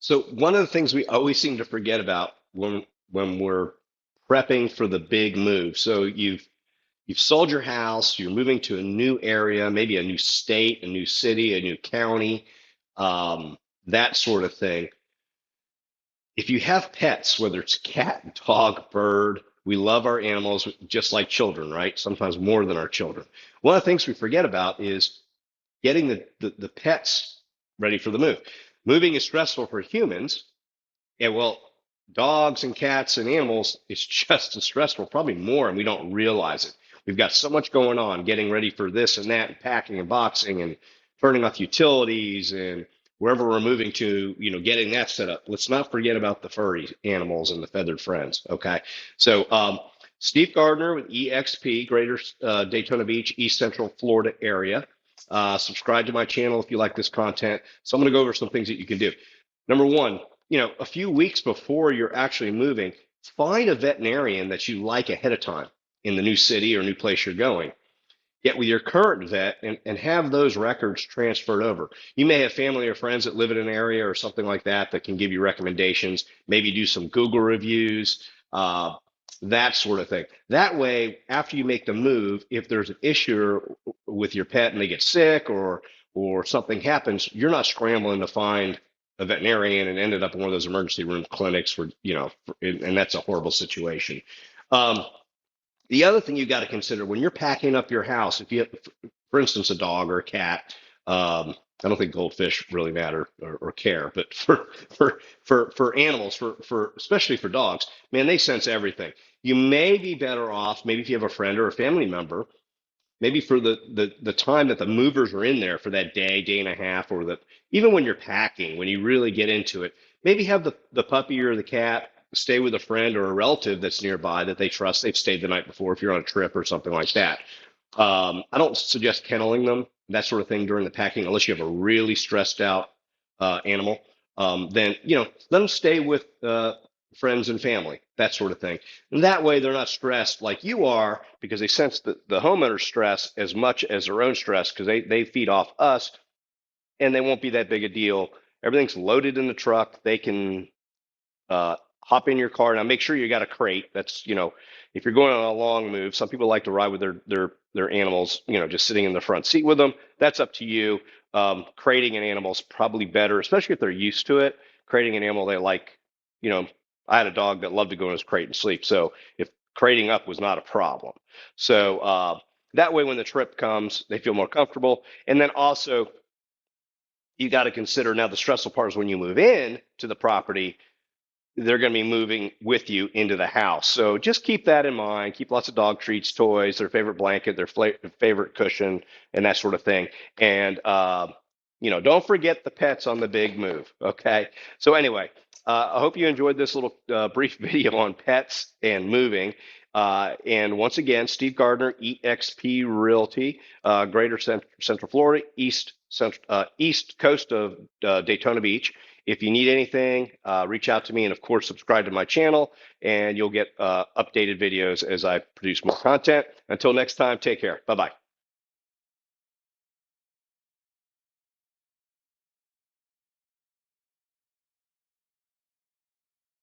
So one of the things we always seem to forget about when we're prepping for the big move. So you've sold your house, you're moving to a new area, maybe a new state, a new city, a new county, that sort of thing. If you have pets, whether it's cat, dog, bird, we love our animals just like children, right? Sometimes more than our children. One of the things we forget about is getting the pets ready for the move. Moving is stressful for humans. Yeah, well, dogs and cats and animals, it's just as stressful, probably more, and we don't realize it. We've got so much going on, getting ready for this and that, and packing and boxing and turning off utilities and wherever we're moving to, getting that set up. Let's not forget about the furry animals and the feathered friends. Okay. So, Steve Gardner with EXP, Greater Daytona Beach, East Central Florida area. Subscribe to my channel if you like this content. So I'm going to go over some things that you can do. Number one, a few weeks before you're actually moving, find a veterinarian that you like ahead of time in the new city or new place you're going. Get with your current vet and have those records transferred over. You may have family or friends that live in an area or something like that that can give you recommendations, maybe do some Google reviews, that sort of thing. That way, after you make the move, if there's an issue with your pet and they get sick or something happens, you're not scrambling to find a veterinarian and ended up in one of those emergency room clinics and that's a horrible situation. Um, the other thing you got to consider when you're packing up your house, if you have, for instance, a dog or a cat, I don't think goldfish really matter or care, but for animals, for especially for dogs, man, they sense everything. You may be better off, maybe if you have a friend or a family member, maybe for the time that the movers are in there for that day and a half, or even when you're packing, when you really get into it, maybe have the puppy or the cat stay with a friend or a relative that's nearby that they trust. They've stayed the night before if you're on a trip or something like that. I don't suggest kenneling them, that sort of thing during the packing, unless you have a really stressed out animal. Then let them stay with friends and family, that sort of thing. And that way they're not stressed like you are because they sense the homeowner's stress as much as their own stress because they feed off us and they won't be that big a deal. Everything's loaded in the truck. They can hop in your car. Now make sure you got a crate. That's, if you're going on a long move, some people like to ride with their animals, just sitting in the front seat with them. That's up to you. Crating an animal is probably better, especially if they're used to it. Crating an animal they like, you know, I had a dog that loved to go in his crate and sleep. So if crating up was not a problem. So that way, when the trip comes, they feel more comfortable. And then also, you got to consider now the stressful part is when you move in to the property, they're going to be moving with you into the house. So just keep that in mind. Keep lots of dog treats, toys, their favorite blanket, their favorite cushion, and that sort of thing. And, don't forget the pets on the big move. Okay. So anyway, I hope you enjoyed this little brief video on pets and moving. And once again, Steve Gardner, EXP Realty, Greater Central Florida, East Coast of Daytona Beach. If you need anything, reach out to me, and of course, subscribe to my channel, and you'll get updated videos as I produce more content. Until next time, take care. Bye bye.